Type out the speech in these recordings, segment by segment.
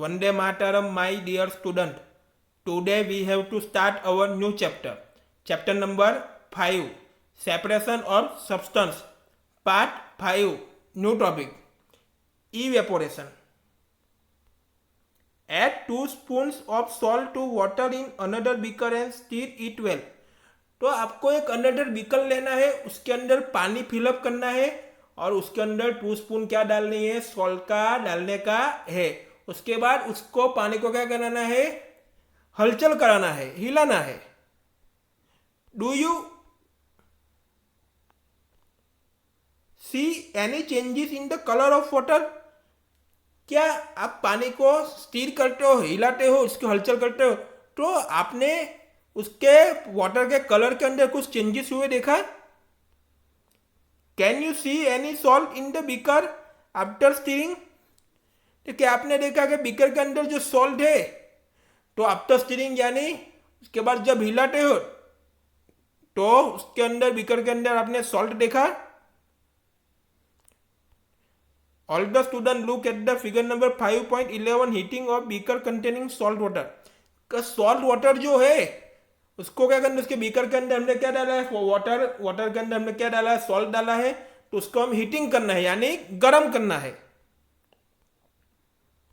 Vande Mataram, my dear student. Today we have to start our new chapter. Chapter number 5. Separation of substance. Part 5. New topic. Evaporation. Add 2 spoons of salt to water in another beaker and stir it well. तो आपको एक another beaker लेना है, उसके अंदर पानी fill up करना है और उसके अंदर 2 स्पून क्या डालनी है, सॉल्ट का डालने का है। उसके बाद उसको पानी को क्या कराना है, हलचल कराना है, हिलाना है। Do you see any changes in the colour of water? क्या आप पानी को स्टीर करते हो, हिलाते हो, उसकी हलचल करते हो तो आपने उसके वाटर के कलर के अंदर कुछ चेंजेस हुए देखा? Can you see any salt in the beaker after steering? तो क्या आपने देखा कि बीकर के अंदर जो सॉल्ट है तो आफ्टर स्टीरिंग यानी उसके बाद जब हिलाते हो तो उसके अंदर बीकर के अंदर आपने सॉल्ट देखा? All the students look at the figure number 5.11 heating of beaker containing salt water. का सॉल्ट वाटर जो है उसको क्या करना है, उसके बीकर के अंदर हमने क्या डाला है, वाटर के अंदर हमने क्या डाला है, सॉल्ट डाला है। तो उसको हम हीटिंग करना है यानी गर्म करना है।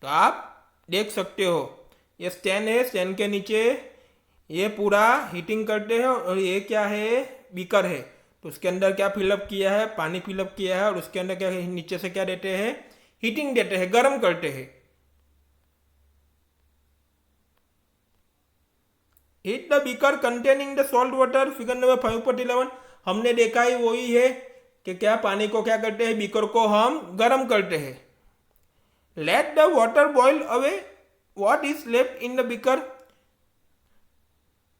तो आप देख सकते हो ये स्टैंड है, स्टैंड के नीचे ये पूरा हीटिंग करते हैं और ये क्या है, बीकर है। तो उसके अंदर क्या फिलअप किया है, पानी फिलअप किया है और उसके अंदर क्या है, नीचे से क्या देते हैं, हीटिंग देते हैं, गर्म करते हैं। Heat the beaker containing the salt water, figure number 5.11। हमने देखा ही वही है कि क्या पानी को क्या करते हैं, बीकर को हम गर्म करते हैं। Let the water boil away what is left in the beaker.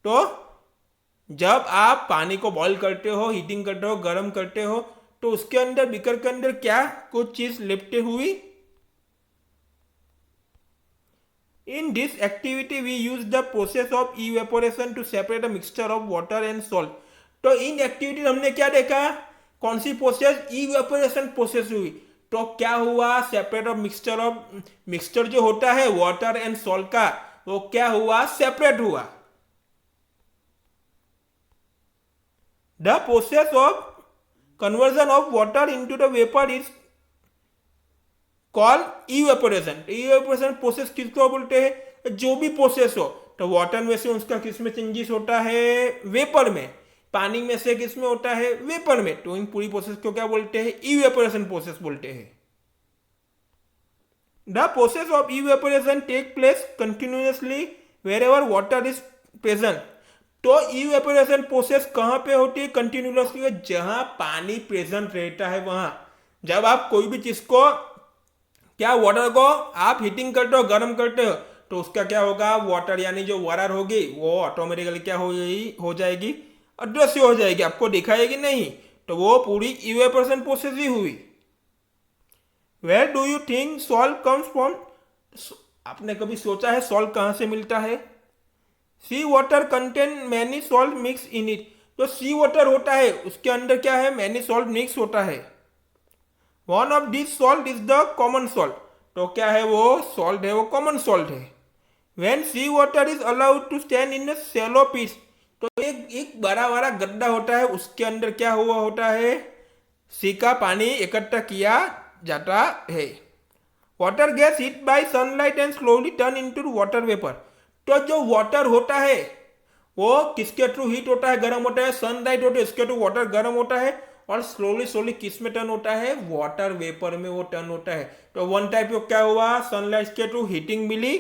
तो जब आप पानी को बॉईल करते हो, हीटिंग करते हो, गर्म करते हो तो उसके अंदर बीकर के अंदर क्या कुछ चीज लिप्ट हुई? In this activity we use the process of evaporation to separate the mixture of water and salt. तो इन एक्टिविटी हमने क्या देखा, कौन सी प्रोसेस, इवेपोरेशन प्रोसेस हुई। तो क्या हुआ, सेपरेट ऑफ मिक्सचर जो होता है वाटर एंड सॉल्ट का, वो क्या हुआ, सेपरेट हुआ। The process of conversion of water into the vapor is called evaporation. evaporation process किसको बोलते हैं, जो भी प्रोसेस हो तो वाटर में से उसका किस में चेंजेस होता है, वेपर में। पानी में से किस में होता है, वेपर में। तो इन पूरी प्रोसेस को क्या बोलते हैं, इवेपोरेशन प्रोसेस बोलते हैं। The process of evaporation take place continuously wherever water is present. तो इवेपोरेशन प्रोसेस कहां पे होती है, कंटिन्यूसली, जहां पानी प्रेजेंट रहता है वहां। जब आप कोई भी चीज को क्या, वाटर को आप हीटिंग करते हो, गर्म करते हो तो उसका क्या होगा, वाटर यानी जो वाटर होगी वो ऑटोमेटिकली क्या हो जाएगी, अदृश्य हो जाएगी, आपको दिखाएगी नहीं। तो वो पूरी इवेपोरेशन प्रोसेस ही हुई। Where do you think salt comes from? आपने कभी सोचा है सॉल्ट कहां से मिलता है? Sea water contain many salt mix in it. जो सी वाटर होता है उसके अंदर क्या है, मैनी सॉल्ट मिक्स होता है। One of this salt is the common salt. तो क्या है, वो सॉल्ट है, वो कॉमन सॉल्ट है। When sea water is allowed to stand in shallow pit. तो एक बड़ा बड़ा गड्ढा होता है, उसके अंदर क्या हुआ होता है, सी का पानी इकट्ठा किया जाता है। Water gets heat by sunlight and slowly turn into water vapour. तो जो वाटर होता है वो किसके थ्रू हीट होता है, गर्म होता है, सनलाइट होता है, इसके थ्रू वाटर गर्म होता है और स्लोली स्लोली किस में टर्न होता है, वाटर वेपर में वो टर्न होता है। तो वन टाइप को क्या हुआ, सनलाइट के थ्रू हीटिंग मिली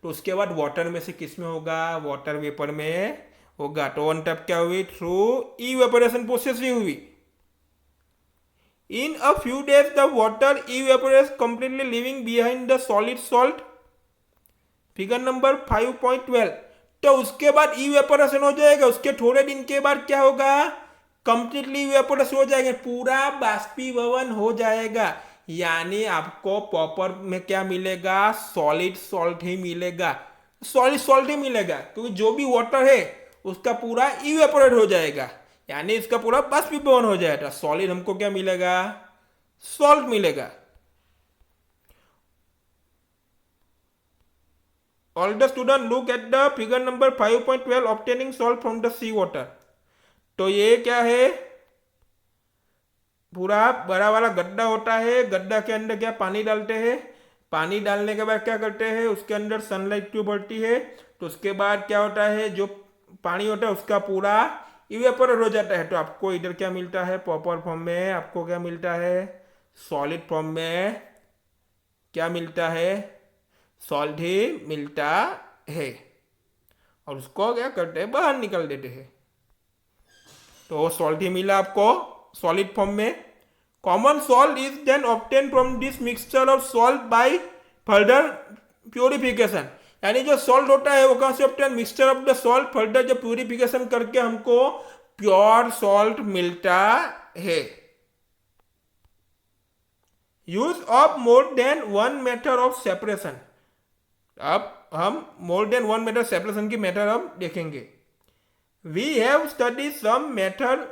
तो उसके बाद वाटर में से किस में होगा, वाटर वेपर में होगा। तो वन टाइप क्या हुई, थ्रू इवेपोरेशन प्रोसेस ही हुई। In a few days the water evaporates completely leaving behind the solid salt, figure number 5.12। तो उसके बाद इवेपोरेशन हो जाएगा, उसके थोड़े दिन के बाद क्या होगा, कंप्लीटली इवेपोरेशन हो जाएगा, पूरा बाष्पीभवन हो जाएगा। यानी आपको प्रॉपर में क्या मिलेगा, सॉलिड सॉल्ट ही मिलेगा, सॉलिड सॉल्ट ही मिलेगा, क्योंकि जो भी वाटर है उसका पूरा इवेपोरेट हो जाएगा, यानी इसका पूरा बाष्पीभवन हो जाएगा। सॉलिड हमको क्या मिलेगा, सॉल्ट मिलेगा। All the student look at the figure number 5.12 obtaining salt from the sea water. तो ये क्या है, पूरा बड़ा वाला गड्ढा होता है, गड्ढा के अंदर क्या पानी डालते हैं, पानी डालने के बाद क्या करते हैं, उसके अंदर सनलाइट ट्यूब बढ़ती है, तो उसके बाद क्या होता है, जो पानी होता है उसका पूरा इवेपोरेट हो जाता है। तो आपको इधर क्या मिलता है, प्रॉपर फॉर्म में आपको क्या मिलता है, सॉलिड फॉर्म में क्या मिलता है, सॉल्ट ही मिलता है, और उसको क्या करते हैं, बाहर निकल देते हैं। तो सॉल्ट ही मिला आपको सॉलिड फॉर्म में। Common salt is then obtain from this mixture of salt by further purification. यानी जो सॉल्ट होता है वो कहाँ से obtain, mixture of the salt, further जो प्योरिफिकेशन करके हमको प्योर सॉल्ट मिलता है। Use of more than one method of separation. अब हम more than one method separation की मेथड अब देखेंगे। We have study some method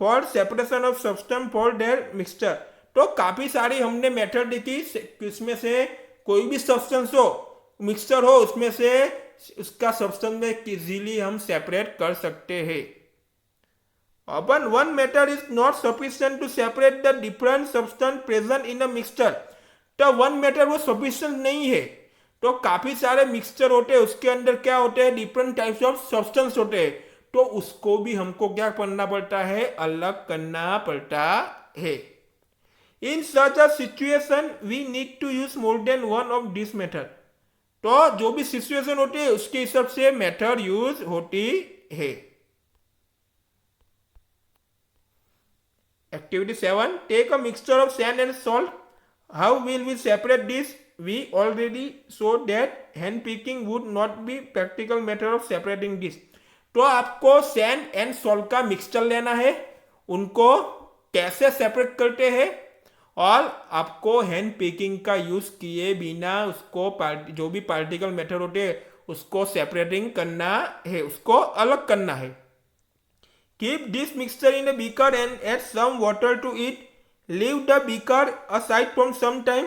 for separation of substance for their mixture. तो काफी सारी हमने मेथड देखी, इसमें से कोई भी सब्सटेंस हो, मिक्सचर हो, उसमें से उसका सब्सटेंस में इजीली हम सेपरेट कर सकते हैं। Often one method is not sufficient to separate the different substance present in a mixture। तो वन मेथड वो सफिशिएंट नहीं है, तो काफी सारे मिक्सचर होते हैं, उसके अंदर क्या होते हैं, डिफरेंट टाइप्स ऑफ सब्सटेंस होते हैं, तो उसको भी हमको क्या करना पड़ता है, अलग करना पड़ता है। In such a situation we need to use more than one of this method. तो जो भी सिचुएशन होती है उसके हिसाब से मेथड यूज होती है। Activity 7. Take a mixture of sand and salt. How will we separate this? We already saw that hand picking would not be practical method of separating this। तो आपको सैंड एंड सॉल्ट का mixture लेना है, उनको कैसे separate करते हैं, और आपको हैंड पिकिंग का यूज किए बिना उसको जो भी पार्टिकल मेथड होते हैं उसको सेपरेटिंग करना है, उसको अलग करना है। Keep this mixture in a beaker and add some water to it। Leave the beaker aside from some time।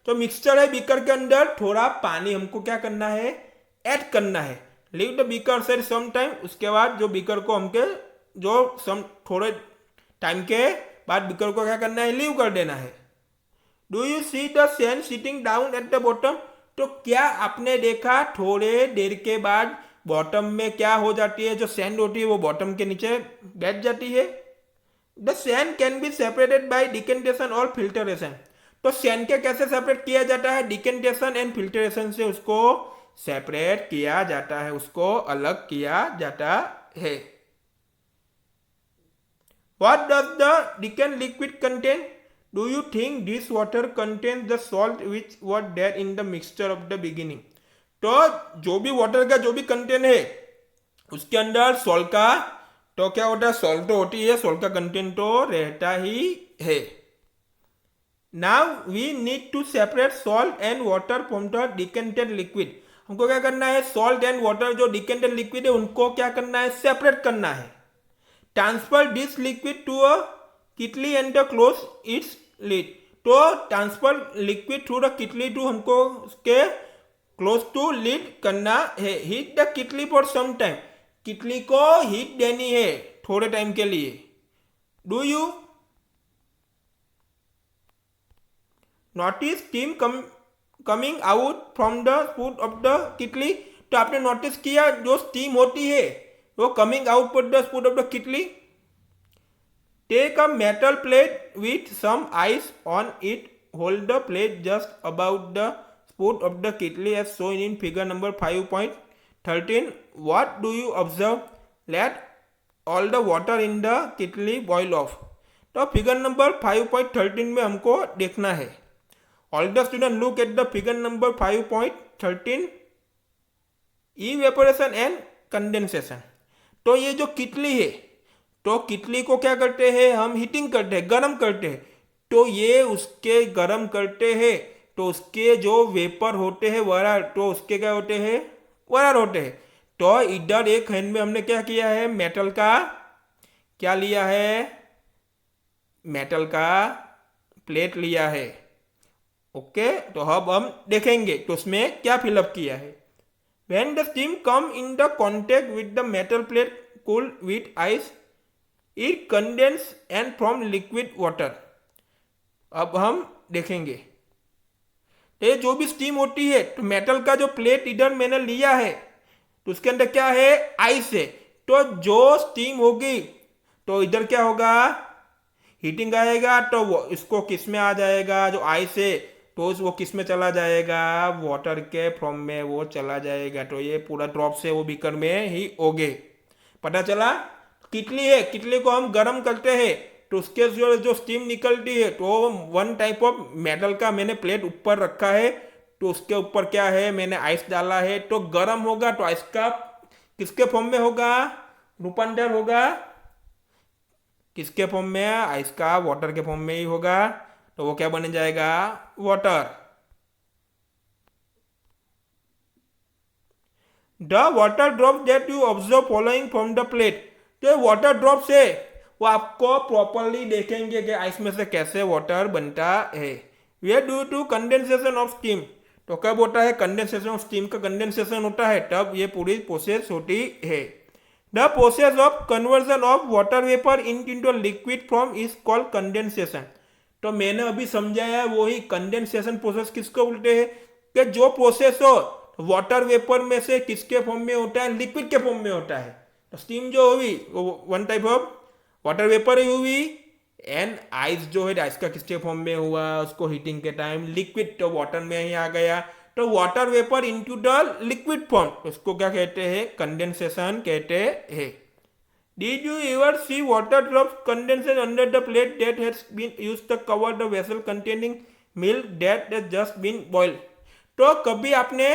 तो मिक्सचर है बीकर के अंदर, थोड़ा पानी हमको क्या करना है, ऐड करना है। Leave the beaker aside some time, उसके बाद जो बीकर को हमके जो थोड़े टाइम के बाद बीकर को क्या करना है, लीव कर देना है। Do you see the sand sitting down eight the bottom. तो क्या आपने देखा थोड़े देर के बाद बॉटम में क्या हो जाती है, जो सैंड होती है वो बॉटम के नीचे बैठ जाती है। The sand can be separated by decantation और फिल्टरेशन। तो सैंड के कैसे सेपरेट किया जाता है, डिकेंटेशन एंड फिल्टरेशन से उसको सेपरेट किया जाता है, उसको अलग किया जाता है। What does the decant liquid contain. Do you think this water contains the salt which was there in the mixture of the beginning. तो जो भी वाटर का जो भी कंटेंट है उसके अंदर सॉल्ट का तो क्या होता है, सॉल्ट तो होती है, सॉल्ट का कंटेंट तो रहता ही है। Now we need to separate salt and water from the decanted liquid. हमको क्या करना है, सॉल्ट एंड वाटर जो डिकेंटेड लिक्विड है उनको क्या करना है, सेपरेट करना है। Transfer this liquid to a kettle and close its lid. तो transfer liquid through the kettle to हमको उसके क्लोज टू लीड करना है। Heat the kettle for some time. Kettle को हीट देनी है थोड़े टाइम के लिए। Do you notice steam coming out from the spout of the kettle. तो आपने नोटिस किया जो स्टीम होती है वो coming out from the spout of the kettle. Take a metal plate with some ice on it. Hold the plate just about the spout of the kettle as shown in figure number 5.13। What do you observe? Let all the water in the kettle boil off। तो figure number 5.13 में हमको देखना है। All the student look at the figure number 5.13 evaporation and condensation. तो ये जो किटली है, तो किटली को क्या करते हैं, हम हीटिंग करते हैं, गर्म करते हैं। तो ये उसके गर्म करते हैं तो उसके जो वेपर होते हैं वरार, तो उसके क्या होते हैं, वरार होते हैं। तो इधर एक हैंड में हमने क्या किया है, मेटल का क्या लिया है, मेटल का प्लेट लिया है। ओके, तो अब हम देखेंगे तो उसमें क्या फिलअप किया है। When the steam come in the contact with the metal plate cooled with ice, it condense and form liquid water. अब हम देखेंगे तो ये जो भी स्टीम होती है तो मेटल का जो प्लेट इधर मैंने लिया है तो उसके अंदर क्या है, आइस है। तो जो स्टीम होगी तो इधर क्या होगा, हीटिंग आएगा, तो वो इसको किस में आ जाएगा, जो आइस है तो वो किस में चला जाएगा, वाटर के फॉर्म में वो चला जाएगा। तो ये पूरा ड्रॉप से वो बीकर में ही होगे। पता चला। कितली है, कितली को हम गर्म करते हैं तो उसके जो स्टीम निकलती है तो वन टाइप ऑफ मेटल का मैंने प्लेट ऊपर रखा है तो उसके ऊपर क्या है, मैंने आइस डाला है तो गर्म होगा। तो आइस का किसके फॉर्म में होगा, रूपांतर होगा किसके फॉर्म में, आइस का वाटर के फॉर्म में ही होगा। तो वो क्या बन जाएगा, water. The water drop that you observe following from the plate, तो वाटर ड्रॉप से वो आपको प्रॉपरली देखेंगे कि आइस में से कैसे वाटर बनता है। Way due to condensation of steam, तो कब होता है कंडेंसेशन ऑफ स्टीम का कंडेंसेशन होता है तब ये पूरी प्रोसेस होती है। The process of conversion of water vapour into liquid form is called condensation. तो मैंने अभी समझाया वही कंडेंसेशन प्रोसेस किसको बोलते हैं, कि जो प्रोसेस हो वाटर वेपर में से किसके फॉर्म में होता है, लिक्विड के फॉर्म में होता है। तो स्टीम जो हुई वो one type of water vapour ही हुई, एंड आइस जो है आइस का किसके फॉर्म में हुआ, उसको हीटिंग के टाइम लिक्विड तो वाटर में ही आ गया। तो water vapour into the liquid form उसको क्या कहते हैं, कंडेंसेशन कहते हैं। Did you ever see water drops condensed under the plate that has been used to cover the vessel containing milk that has just been boiled? तो कभी आपने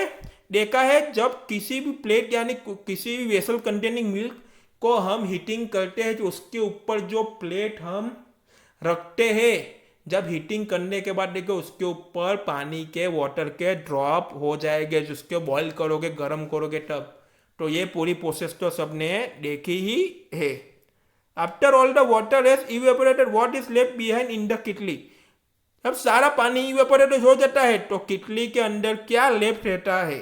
देखा है जब किसी भी प्लेट यानी किसी भी वेसल कंटेनिंग मिल्क को हम हीटिंग करते हैं तो उसके ऊपर जो प्लेट हम रखते हैं, जब हीटिंग करने के बाद देखो उसके ऊपर पानी के वाटर के ड्रॉप हो जाएंगे, जिसके बॉईल करोगे गर्म करोगे तब। तो ये पूरी प्रोसेस तो सबने देखी ही है। After all the water has evaporated what is left behind in the kettle, अब सारा पानी इवेपोरेट हो जाता है तो किटली के अंदर क्या लेफ्ट रहता है,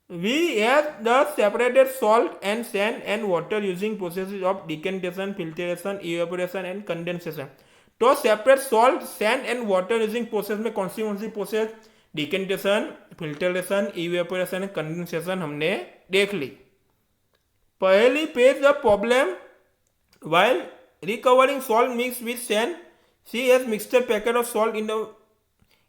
we have the separated salt and sand and water using processes of decantation, filtration, evaporation and condensation. तो separate salt, sand and water using process में कौन सी process, decantation, filtration, evaporation, condensation हमने देख ली। Paheli faced the problem while recovering salt mix with sand, she has mixture packet of salt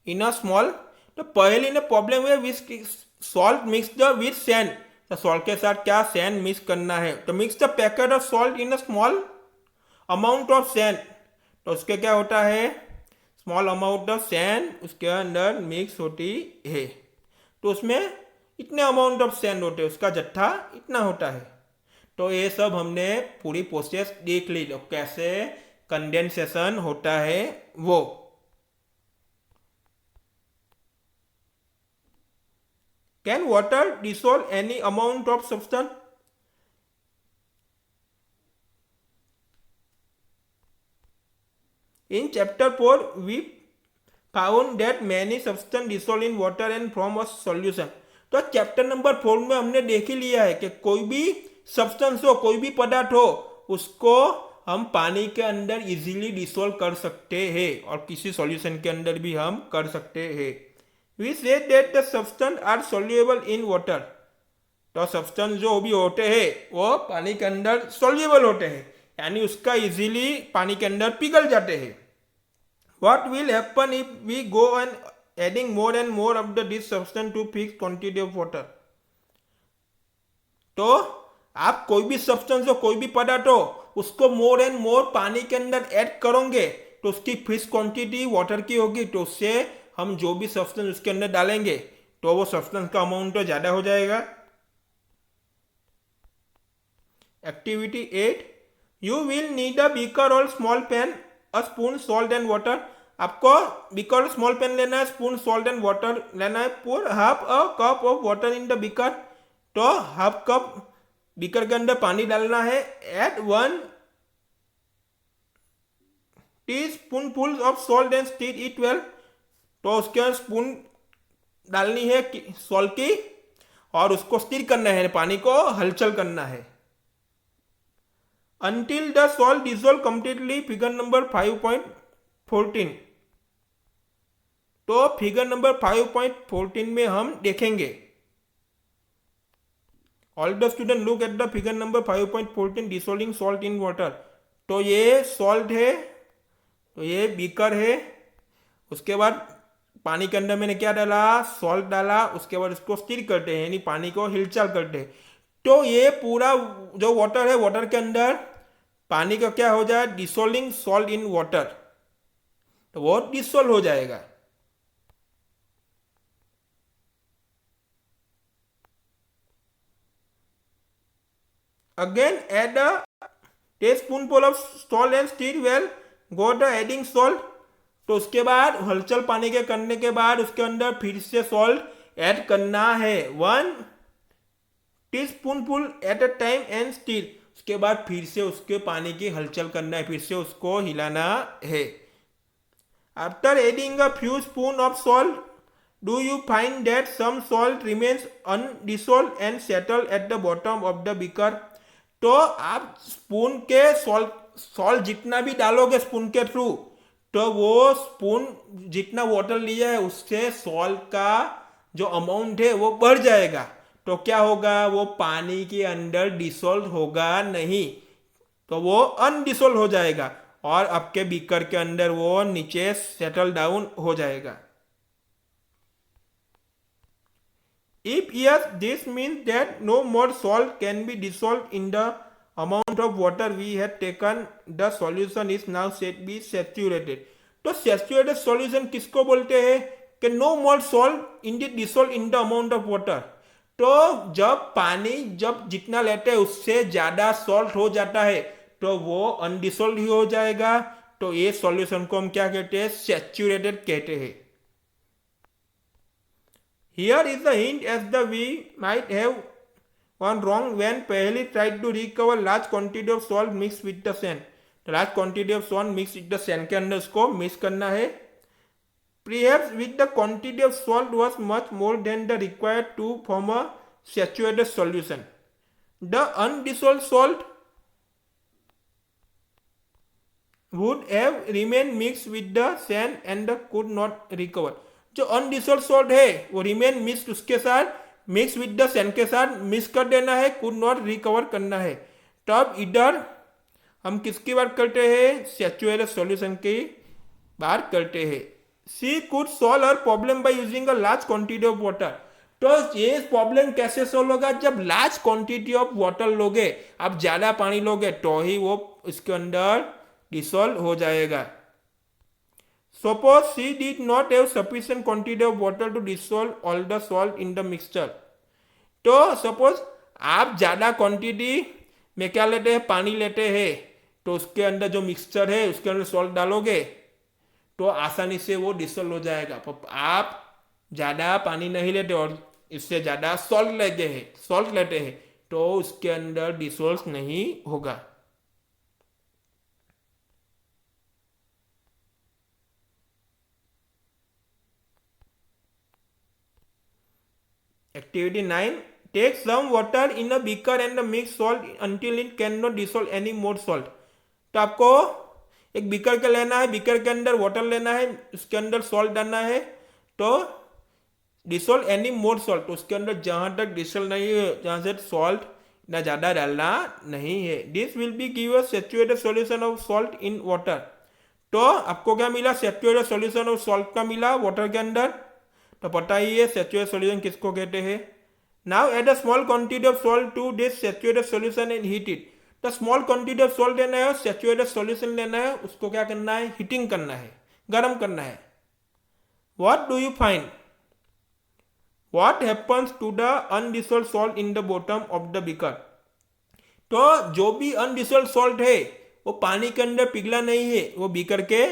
in a small. तो पहली ने problem है with salt mixed with sand, तो सॉल्ट के साथ क्या सैंड मिक्स करना है। तो mix the packet of salt in a small amount of sand, तो उसके क्या होता है, स्मॉल अमाउंट ऑफ सैंड उसके अंदर मिक्स होती है। तो उसमें इतने अमाउंट ऑफ सैंड होते हैं, उसका जत्था इतना होता है। तो ये सब हमने पूरी प्रोसेस देख ली, तो कैसे कंडेंसेशन होता है वो। Can water dissolve any amount of substance, in chapter 4 we found that many substance dissolve in water and form a solution। तो चैप्टर नंबर 4 में हमने देख ही लिया है कि कोई भी सब्सटेंस हो, कोई भी पदार्थ हो, उसको हम पानी के अंदर इजीली डिसॉल्व कर सकते हैं और किसी सॉल्यूशन के अंदर भी हम कर सकते हैं। We say that the substance are soluble in water, तो सब्सटेंस जो भी होते हैं वो पानी के अंदर सॉल्युएबल होते हैं, यानी उसका इजीली पानी के अंदर पिघल जाते हैं। What will happen if we go on adding more and more of this substance to fixed quantity of water? तो आप कोई भी सब्सटेंस हो, कोई भी पदार्थ हो, उसको मोर एंड मोर पानी के अंदर ऐड करोगे तो उसकी फिक्स क्वांटिटी वाटर की होगी, तो उससे हम जो भी सब्सटेंस उसके अंदर डालेंगे तो वो सब्सटेंस का अमाउंट तो ज्यादा हो जाएगा। Activity 8, you will need a beaker और small pan, a spoon, salt and water. आपको बीकर स्मॉल पैन लेना है, स्पून, सॉल्ट एंड वाटर लेना है। Put half a cup of water in the beaker, तो हाफ कप बीकर के अंदर पानी डालना है। Add 1 teaspoonful of salt and stir it well, तो उसके स्पून डालनी है सॉल्ट की और उसको स्थिर करना है, पानी को हलचल करना है। Until the salt dissolve completely, figure number 5.14। तो फिगर नंबर 5.14 में हम देखेंगे। All the student look at the figure number 5.14 dissolving salt in water. तो ये सॉल्ट है, तो ये बीकर है, उसके बाद पानी के अंदर मैंने क्या डाला, सॉल्ट डाला, उसके बाद उसको स्टिर करते हैं, यानी पानी को हिलचाल करते हैं। तो ये पूरा जो वाटर है, वाटर के अंदर पानी का क्या हो जाए, डिसोल्विंग सॉल्ट इन वाटर, तो वो डिसोल्व हो जाएगा। Again add a teaspoonful of salt and stir well, go the adding salt। तो उसके बाद हलचल पानी के करने के बाद उसके अंदर फिर से सॉल्ट ऐड करना है, 1 teaspoonful at a time and stir. उसके बाद फिर से उसके पानी की हलचल करना है, फिर से उसको हिलाना है। After adding a few spoon of salt, do you find that some salt remains undissolve and settle at the bottom of the beaker. तो आप स्पून के सॉल्ट जितना भी डालोगे स्पून के थ्रू, तो वो स्पून जितना वाटर लिया है उससे सॉल्ट का जो अमाउंट है वो बढ़ जाएगा। तो क्या होगा, वो पानी के अंदर डिसॉल्व होगा नहीं, तो वो अनडिसॉल्व हो जाएगा और आपके बीकर के अंदर वो नीचे सेटल डाउन हो जाएगा। If yes, this means that no more salt can be dissolved in the amount of water we had taken. The solution is now said be saturated। तो saturated solution किसको बोलते हैं कि no more salt indeed dissolved in the amount of water। तो जब पानी जब जितना लेते हैं उससे ज्यादा सॉल्ट हो जाता है तो वो अनडिसॉल्व ही हो जाएगा। तो ये सॉल्यूशन को हम क्या कहते हैं, सैचुरेटेड कहते हैं। Here is the hint as the we might have gone wrong when Paheli tried to recover large quantity of salt mixed with the sand। large quantity of salt mixed with the sand के अंदर उसको mix करना है। Perhaps with the quantity of salt was much more than the required to form a saturated solution। The undissolved salt would have remained mixed with the sand and could not recover। जो अनडिसॉल्व salt है वो remain mix उसके साथ mix with the sand के साथ mix कर देना है, कुड नॉट रिकवर करना है। तब इधर हम किसकी बात करते हैं, सैचुरेटेड सॉल्यूशन की बात करते हैं। She could solve her problem by using a large quantity of water. तो ये प्रॉब्लम कैसे सॉल्व होगा, जब लार्ज क्वांटिटी ऑफ वाटर लोगे, आप ज्यादा पानी लोगे तो ही वो इसके अंदर डिसॉल्व हो जाएगा। Suppose she did not have sufficient quantity of water to dissolve all the salt in the mixture। तो सपोज आप ज़्यादा क्वांटिटी में क्या लेते हैं, पानी लेते हैं, तो उसके अंदर जो मिक्सचर है उसके अंदर सॉल्ट डालोगे तो आसानी से वो डिसॉल्व हो जाएगा। पर आप ज़्यादा पानी नहीं लेते और इससे ज़्यादा सॉल्ट लेते हैं तो उसके अंदर डिसॉल्व नहीं होगा। Activity 9, take some water in a beaker and mix salt until it cannot dissolve any more salt। तो आपको एक बीकर के लेना है, बीकर के अंदर वाटर लेना है, उसके अंदर सॉल्ट डालना है, तो डिसॉल्व एनी मोर सॉल्ट, तो उसके अंदर जहां तक डिसॉल्व नहीं है, जहां से सॉल्ट ना ज़्यादा डालना नहीं है। This will be give a saturated solution of salt in water. तो आपको क्या मिला, सैचुरेटेड सॉल्यूशन ऑफ सॉल्ट का मिला वाटर के अंदर। तो पता ही है सैचुरेटेड सॉल्यूशन किसको कहते हैं। Now add a small quantity of salt to this saturated solution and heat it. तो स्मॉल क्वांटिटी ऑफ सॉल्ट लेना है, सैचुरेटेड सॉल्यूशन लेना है, उसको क्या करना है, हीटिंग करना है, गर्म करना है। What do you find, what happens to the undissolved salt in the bottom of the beaker. तो जो भी अनडिसॉल्व्ड सॉल्ट है वो पानी के अंदर पिघला नहीं है, वो बीकर के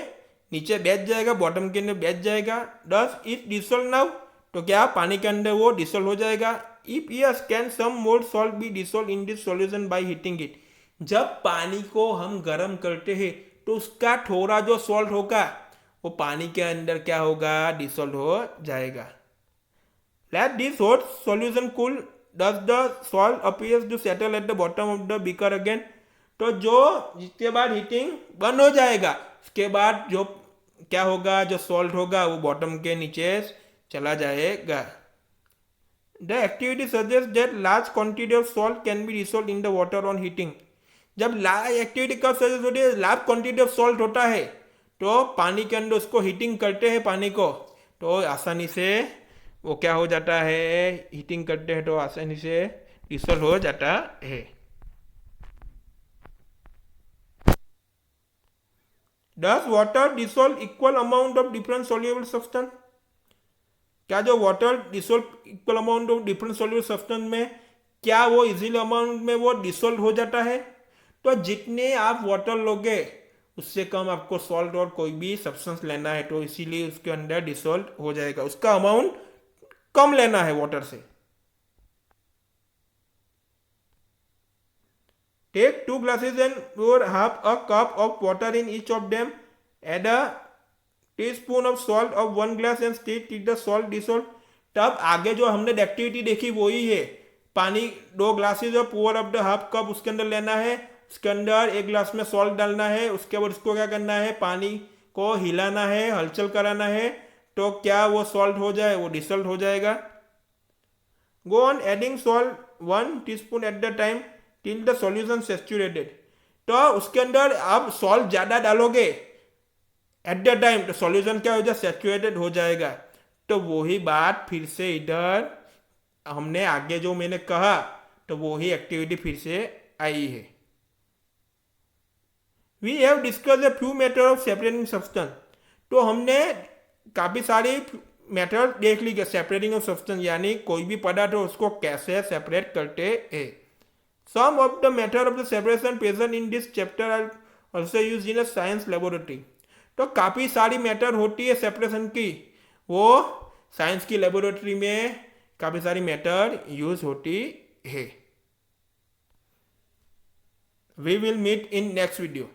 नीचे बैठ जाएगा, बॉटम के अंदर बैठ जाएगा। डस इट डिसॉल्व नाउ, तो क्या पानी के अंदर वो डिसॉल्व हो जाएगा। If yes, can some more salt be dissolve in this solution by heating it. जब पानी को हम गर्म करते हैं तो उसका थोड़ा जो सॉल्ट होगा वो पानी के अंदर क्या होगा, डिसॉल्व हो जाएगा। Let this hot solution cool. Does the salt appears to settle at the bottom of the beaker again? तो जो जिसके बाद हीटिंग बंद हो जाएगा उसके बाद जो क्या होगा, जो सॉल्ट होगा वो बॉटम के नीचे चला जाएगा. The activity suggests that large quantity of salt can be dissolved in the water on heating. जब लार्ज एक्टिविटी कब सजेस्ट होती है, लार्ज क्वांटिटी ऑफ सॉल्ट होता है तो पानी के अंदर उसको हीटिंग करते हैं पानी को, तो आसानी से वो क्या हो जाता है, हीटिंग करते हैं तो आसानी से डिसॉल्व हो जाता है. Does water dissolve equal amount of different soluble substance? क्या जो water dissolve equal amount of different soluble substance में क्या वो इजीली अमाउंट में वो डिसोल्व हो जाता है? तो जितने आप वाटर लोगे उससे कम आपको सॉल्ट और कोई भी सब्सटेंस लेना है, तो इसीलिए उसके अंदर डिसोल्व हो जाएगा, उसका अमाउंट कम लेना है वाटर से. Take 2 glasses and pour half a cup of water in each of them. Add a teaspoon of salt of 1 glass and stir till the salt dissolve. तब आगे जो हमने एक्टिविटी देखी वही है, पानी 2 ग्लासेस और pour up the half cup उसके अंदर लेना है, उसके अंदर 1 ग्लास में सॉल्ट डालना है, उसके बाद उसको क्या करना है, पानी को हिलाना है, हलचल कराना है, तो क्या वो सॉल्ट हो जाए, वो डिसॉल्व हो जाएगा. Go on adding salt 1 teaspoon at the time till the solution saturated. तो उसके अंदर आप सॉल्ट ज़्यादा डालोगे एट द टाइम तो सॉल्यूशन क्या हो जाए, सैचुरेटेड हो जाएगा. तो वही बात फिर से इधर हमने आगे जो मैंने कहा तो वही एक्टिविटी फिर से आई है. We have discuss a few method of separating substance. तो हमने काफ़ी सारी मेथड देख ली सेपरेटिंग ऑफ सब्सटेंस, यानी कोई भी पदार्थ हो उसको कैसे सेपरेट करते हैं. Some of the method of the separation present in this chapter are also use in a science laboratory. तो काफ़ी सारी मेथड होती है सेपरेशन की, वो साइंस की लेबोरेटरी में काफ़ी सारी मेथड यूज होती है. We will meet in next video.